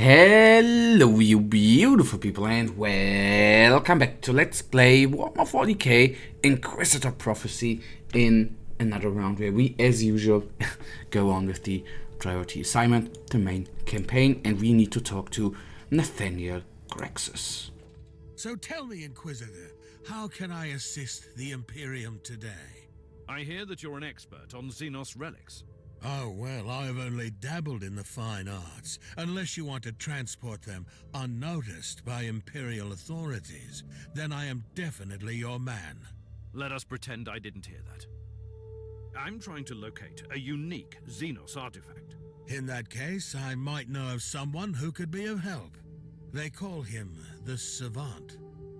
Hello you beautiful people and welcome back to Let's Play Warhammer 40k Inquisitor Prophecy in another round where we, as usual, go on with the priority assignment, the main campaign, and we need to talk to Nathaniel Grexus. So tell me, Inquisitor, how can I assist the Imperium today? I hear that you're an expert on Xenos relics. Oh, well, I've only dabbled in the fine arts, unless you want to transport them unnoticed by Imperial authorities. Then I am definitely your man. Let us pretend I didn't hear that. I'm trying to locate a unique Xenos artifact. In that case, I might know of someone who could be of help. They call him the Savant.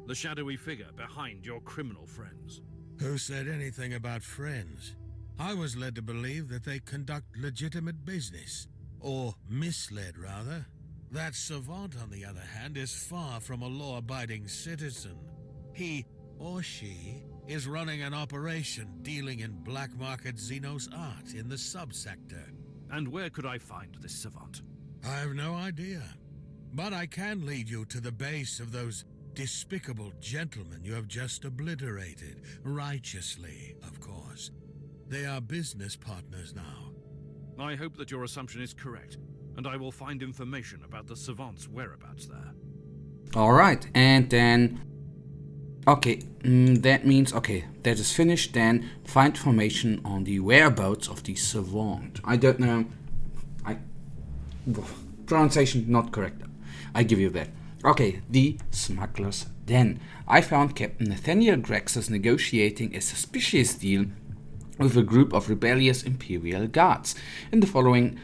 The shadowy figure behind your criminal friends. Who said anything about friends? I was led to believe that they conduct legitimate business. Or misled, rather. That Savant, on the other hand, is far from a law-abiding citizen. He, or she, is running an operation dealing in black-market Xenos art in the subsector. And where could I find this Savant? I have no idea. But I can lead you to the base of those despicable gentlemen you have just obliterated. Righteously, of course. They are business partners now. I hope that your assumption is correct, and I will find information about the Savant's whereabouts there. Alright, and then... Okay, that means, okay, that is finished. Then find information on the whereabouts of the Savant. I don't know. Pronunciation not correct. I give you that. Okay, the Smugglers. Then I found Captain Nathaniel Grexus negotiating a suspicious deal with a group of rebellious Imperial guards. In the following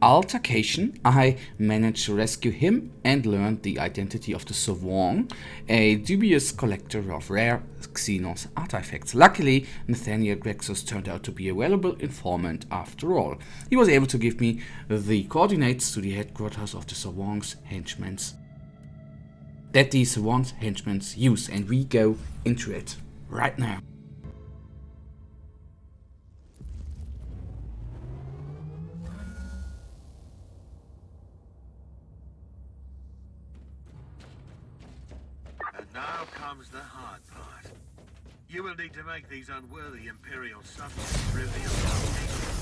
altercation, I managed to rescue him and learned the identity of the Savant, a dubious collector of rare Xenos artifacts. Luckily, Nathaniel Grexus turned out to be a valuable informant after all. He was able to give me the coordinates to the headquarters of the Savant's henchmen that the Savant's henchmen use, and we go into it right now. And now comes the hard part. You will need to make these unworthy Imperial subjects reveal their nature.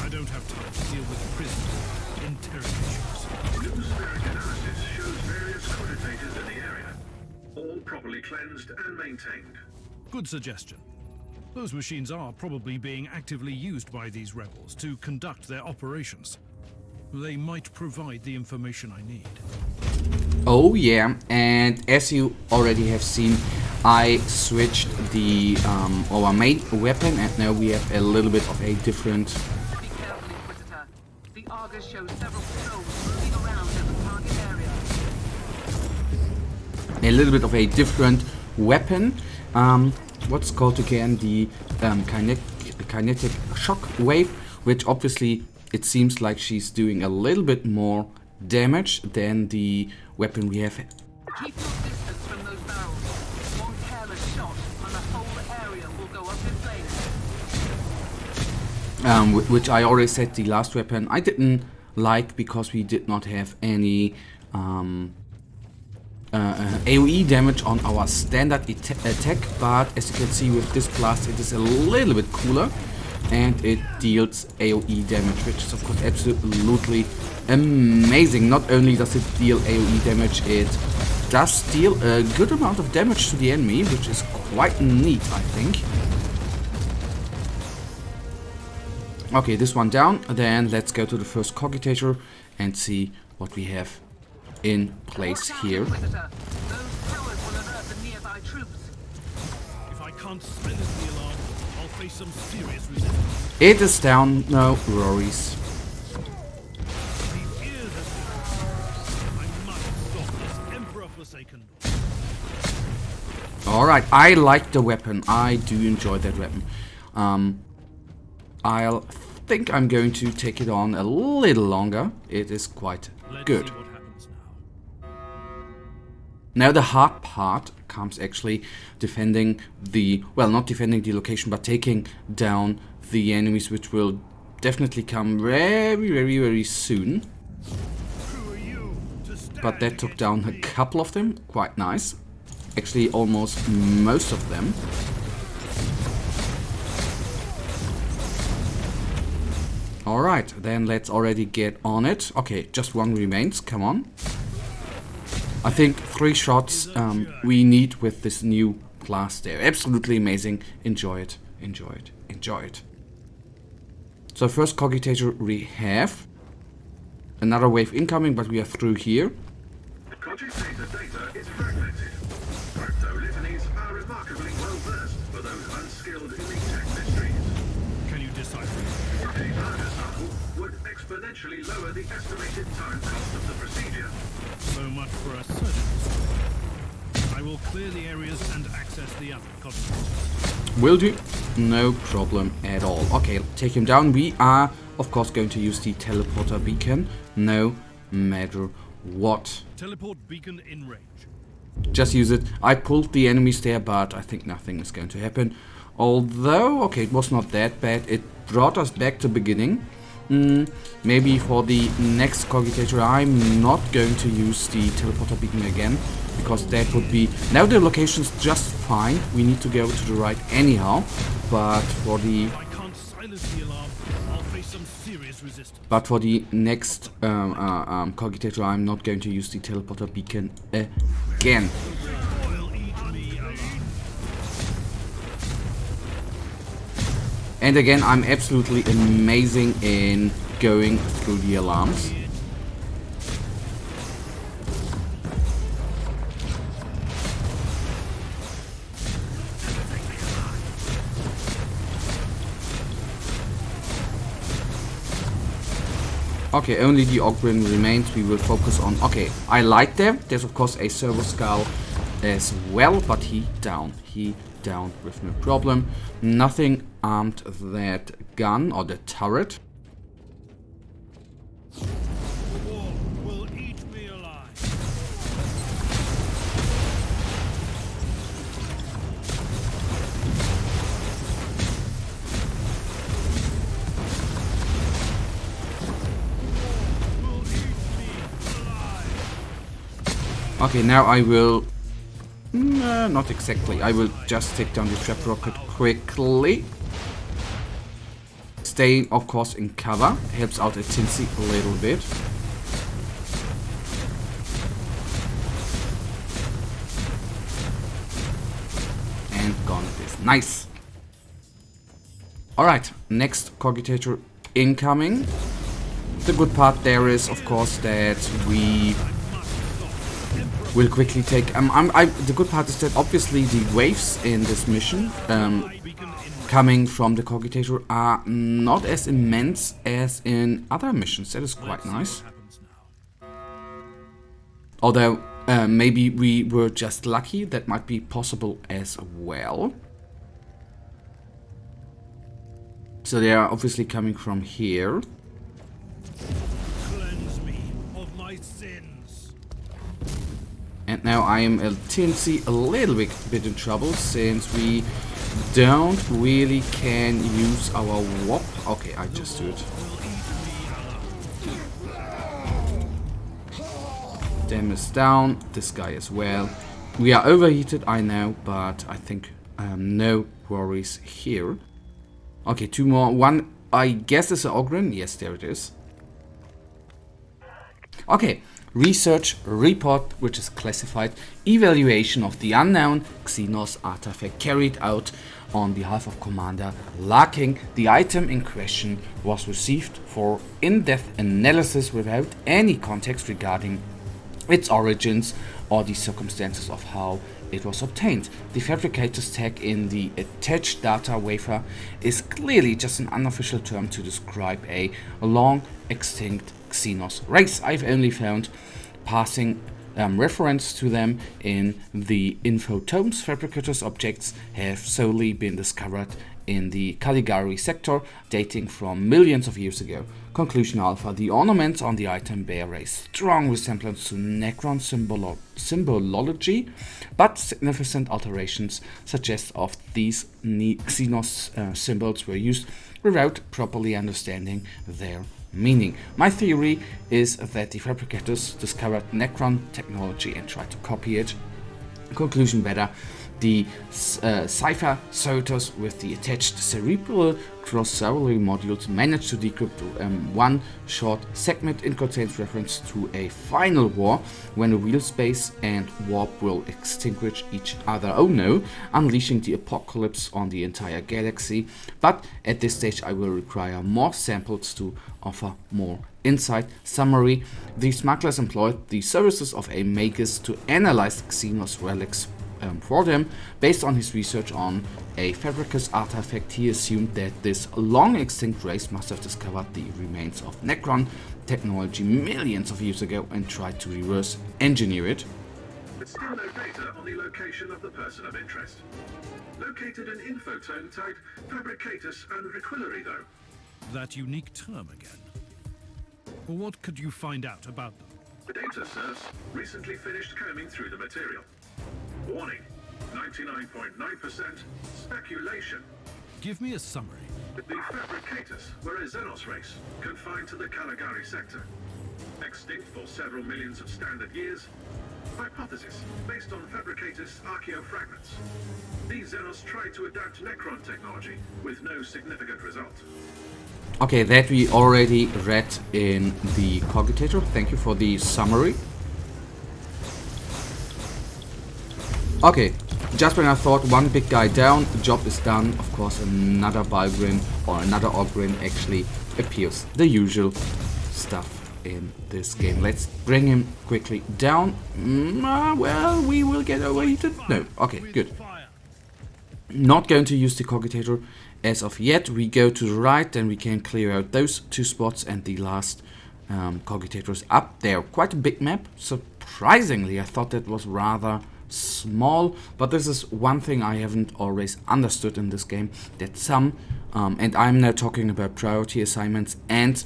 I don't have time to deal with prisoners, interrogations. Atmospheric analysis shows various coordinators in the area, all properly cleansed and maintained. Good suggestion. Those machines are probably being actively used by these rebels to conduct their operations. They might provide the information I need. Oh yeah, and as you already have seen, I switched the our main weapon, and now we have a little bit of a different... Be careful, Inquisitor. The Argus shows several patrols moving around in the target area. A little bit of a different weapon. What's called again the kinetic shock wave, which obviously it seems like she's doing a little bit more damage than the weapon we have. Keep your distance from those barrels. One careless shot and the whole area will go up in flames. Which I already said the last weapon I didn't like because we did not have any AoE damage on our standard attack, but as you can see with this blast it is a little bit cooler and it deals AoE damage, which is of course absolutely amazing. Not only does it deal AoE damage, it does deal a good amount of damage to the enemy, which is quite neat, I think. Okay, this one down. Then let's go to the first cogitator and see what we have in place here. Inquisitor. Those towers will alert the nearby troops. If I can't silence the alarm, I'll face some serious resistance. It is down, no worries. The ears are I must stop this Emperor-forsaken. Alright, I like the weapon. I do enjoy that weapon. I'll think I'm going to take it on a little longer. It is quite good. Let's see what happens now. Now the hard part comes actually defending the, well, not defending the location, but taking down the enemies, which will definitely come very, very, very soon. but that took down a couple of them. Quite nice. Actually, almost most of them. Alright, then let's already get on it. Okay, just one remains. Come on. I think 3 shots we need with this new class there. Absolutely amazing. Enjoy it. Enjoy it. Enjoy it. So first cogitator we have. Another wave incoming, but we are through here. The cogitator data is fragmented. Crypto-litanies are remarkably well-versed for those unskilled in the tech mysteries. Can you decipher? A larger sample would exponentially lower the estimated time cost of the procedure. So much for a surgical. I will clear the areas and access the other cogitators. Will do. No problem at all. Okay, take him down. We are, of course, going to use the teleporter beacon. No matter what. Teleport beacon in range. Just use it. I pulled the enemies there, but I think nothing is going to happen. Although, okay, it was not that bad. It brought us back to beginning. Maybe for the next cogitator I'm not going to use the teleporter beacon again, because that would be... Now the location's just fine. We need to go to the right anyhow, but for the... If I can't silence the alarm, I'll face some serious resistance. But for the next cogitator I'm not going to use the teleporter beacon again. Will eat me alive. And again, I'm absolutely amazing in going through the alarms. Okay, only the Ogren remains. We will focus on... Okay, I like them. There's of course a servo skull as well, but he down. He down with no problem. Nothing armed that gun or the turret. War will eat me alive. Will eat me alive. Okay, now I will... not exactly. I will just take down the trap rocket quickly. Staying, of course, in cover helps out a Tinsy a little bit. And gone it is. Nice. Alright, next cogitator incoming. The good part there is, of course, that we will quickly take... the good part is that obviously the waves in this mission coming from the cogitator are not as immense as in other missions. That is quite nice. Although maybe we were just lucky. That might be possible as well. So they are obviously coming from here. Cleanse me of my sins. And now I am a teensy a little bit in trouble, since we don't really can use our WOP. Okay, I just do it. Them is down, this guy as well. We are overheated, I know, but I think no worries here. Okay, 2 more. One, I guess, is an Ogren. Yes, there it is. Okay. Research report, which is classified. Evaluation of the unknown Xenos artifact carried out on behalf of Commander Larking. The item in question was received for in-depth analysis without any context regarding its origins or the circumstances of how it was obtained. The fabricator's tag in the attached data wafer is clearly just an unofficial term to describe a long extinct Xenos race. I've only found passing reference to them in the info tomes. Fabricators' objects have solely been discovered in the Caligari sector, dating from millions of years ago. Conclusion Alpha: the ornaments on the item bear a strong resemblance to Necron symbology, but significant alterations suggest of these Xenos symbols were used without properly understanding their Meaning, my theory is that the fabricators discovered Necron technology and tried to copy it. Conclusion better, the cipher servitors with the attached cerebral cross-cellulary modules managed to decrypt one short segment in contains reference to a final war when a real space and warp will extinguish each other. Oh no, unleashing the apocalypse on the entire galaxy. But at this stage I will require more samples to offer more insight. Summary: the smugglers employed the services of a magus to analyze Xenos relics for them. Based on his research on a Fabricus artifact, he assumed that this long extinct race must have discovered the remains of Necron technology millions of years ago and tried to reverse engineer it. But still no data on the location of the person of interest. Located an infotone type Fabricatus and Requillery though. That unique term again. What could you find out about them? The data serves recently finished combing through the material. Warning, 99.9% speculation. Give me a summary. The Fabricators were a Xenos race confined to the Caligari sector. Extinct for several millions of standard years. Hypothesis based on Fabricators archaeofragments. These Xenos tried to adapt Necron technology with no significant result. Okay, that we already read in the Cogitator. Thank you for the summary. Okay, just when I thought one big guy down, the job is done, of course another Balgrin or another Ogrin actually appears. The usual stuff in this game. Let's bring him quickly down. Well, we will get overheated. No, okay, good. Not going to use the Cogitator as of yet. We go to the right, then we can clear out those two spots, and the last Cogitator is up there. Quite a big map. Surprisingly, I thought that was rather small, but this is one thing I haven't always understood in this game, that some, and I'm now talking about priority assignments and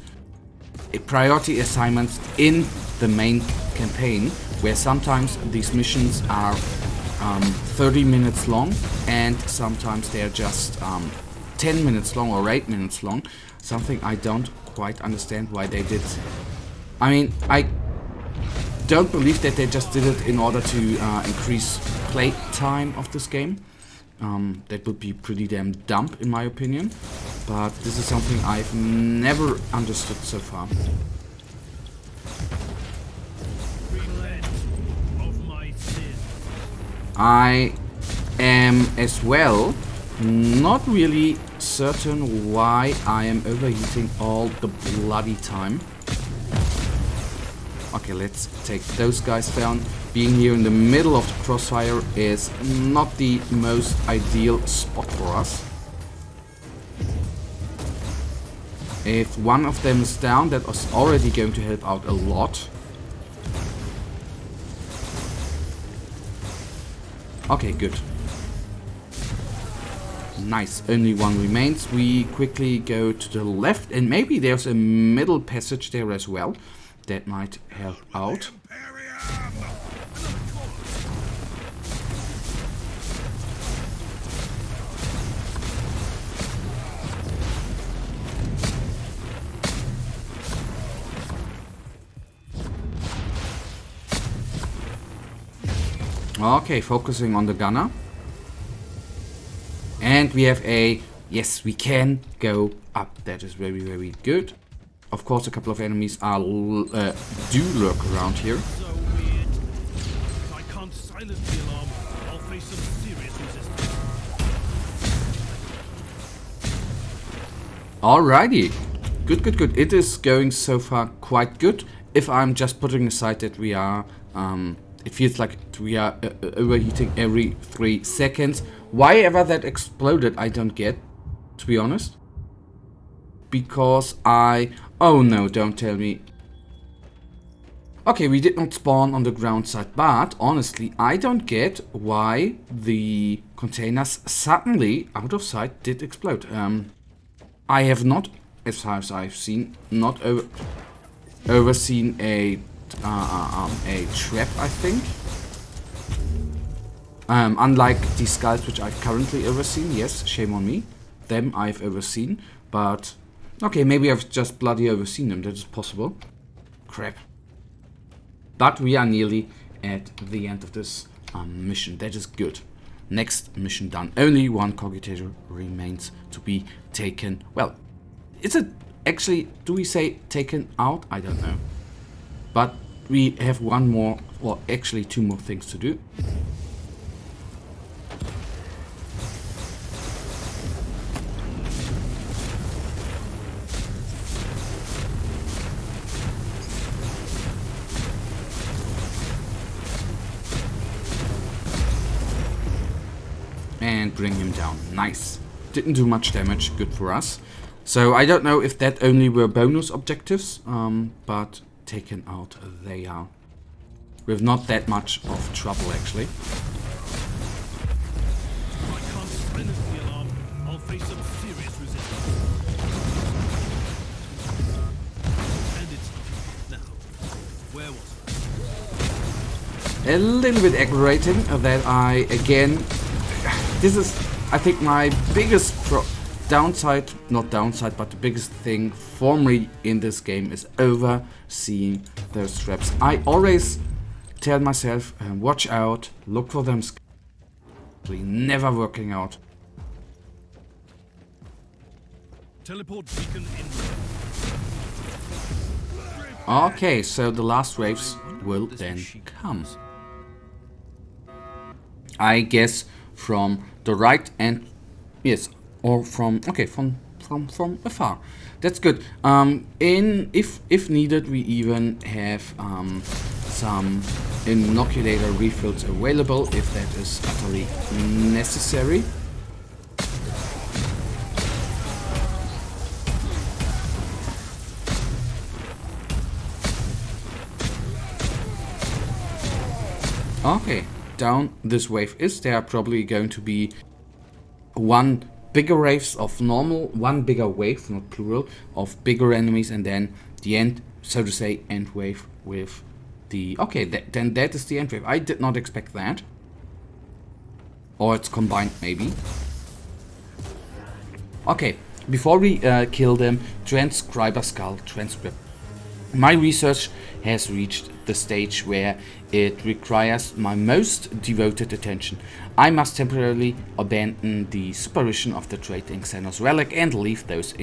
priority assignments in the main campaign, where sometimes these missions are 30 minutes long and sometimes they're just 10 minutes long or 8 minutes long. Something I don't quite understand why they did. I mean, I don't believe that they just did it in order to increase play time of this game. That would be pretty damn dumb in my opinion, but this is something I've never understood so far. I am as well not really certain why I am overheating all the bloody time. Okay, let's take those guys down. Being here in the middle of the crossfire is not the most ideal spot for us. If one of them is down, that was already going to help out a lot. Okay, good. Nice, only one remains. We quickly go to the left, and maybe there's a middle passage there as well. That might help out. Okay, focusing on the gunner. And we have a... Yes, we can go up. That is very, very good. Of course, a couple of enemies are do lurk around here. So weird. If I can't silence the alarm, I'll face some serious resistance. Alrighty. Good, good, good. It is going so far quite good. If I'm just putting aside that we are... it feels like we are overheating every 3 seconds. Why ever that exploded, I don't get, to be honest. Because oh no, don't tell me. Okay, we did not spawn on the ground side, but honestly, I don't get why the containers suddenly, out of sight, did explode. I have not, as far as I've seen, not overseen a trap, I think. Unlike the skulls which I've currently overseen, yes, shame on me. Them I've overseen, but Okay, maybe I've just bloody overseen them. That is possible. Crap. But we are nearly at the end of this mission. That is good. Next mission done. Only one cogitator remains to be taken. Well, is it actually, do we say taken out? I don't know. But we have one more, or actually two more things to do. And bring him down. Nice. Didn't do much damage. Good for us. So I don't know if that only were bonus objectives, but taken out they are. With not that much of trouble actually. If I can't silence the alarm, I'll face some serious resistance. And it's now. Where was I? A little bit aggravating that I again. This is, I think, my biggest downside, not downside, but the biggest thing for me in this game is overseeing those traps. I always tell myself, watch out, look for them, never working out. Teleport beacon in. Okay, so the last waves will then come. I guess from the right and yes, or from from afar. That's good. If needed, we even have some inoculator refills available if that is utterly necessary. Okay, down this wave is there probably going to be one bigger waves of normal, one bigger wave, not plural, of bigger enemies, and then the end, so to say, end wave with the... Okay, then that is the end wave. I did not expect that. Or it's combined, maybe. Okay, before we kill them, transcriber skull transcript. My research has reached the stage where it requires my most devoted attention. I must temporarily abandon the supervision of the trading Xenos relic and leave those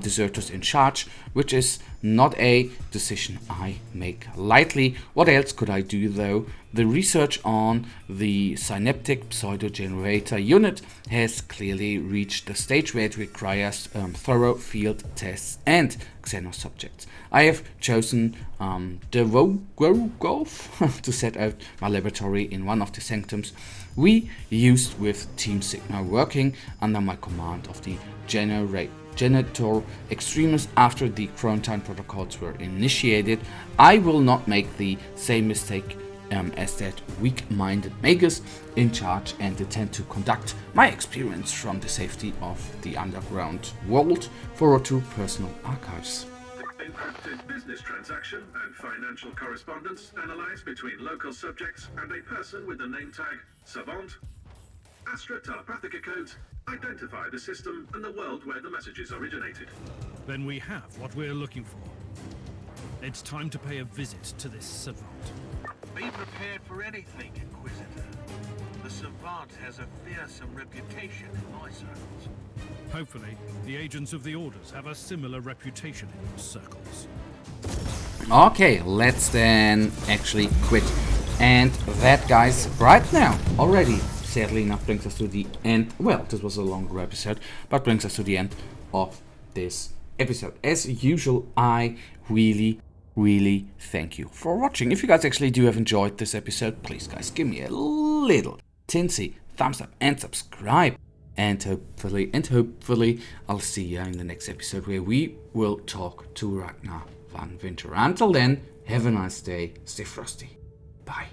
deserters in charge, which is not a decision I make lightly. What else could I do though? The research on the synaptic pseudo-generator unit has clearly reached the stage where it requires thorough field tests and Xenos subjects. I have chosen the Vogolf to set out my laboratory in one of the sanctums we used with Team Sigma, working under my command of the Genitor extremists after the quarantine protocols were initiated. I will not make the same mistake as that weak-minded magus in charge and intend to conduct my experience from the safety of the underground world forward to personal archives. Encrypted business transaction and financial correspondence analyzed between local subjects and a person with the name tag Savant. Astra Telepathica codes identify the system and the world where the messages originated. Then we have what we're looking for. It's time to pay a visit to this Savant. Be prepared for anything, Inquisitor. The Savant has a fearsome reputation in my circles. Hopefully, the agents of the Orders have a similar reputation in your circles. Okay, let's then actually quit. And that, guys, right now, already, sadly enough, brings us to the end. Well, this was a longer episode, but brings us to the end of this episode. As usual, I really thank you for watching. If you guys actually do have enjoyed this episode, please guys give me a little tinsy thumbs up and subscribe. And hopefully I'll see you in the next episode where we will talk to Ragnar van Winter. Until then, have a nice day, stay frosty. Bye.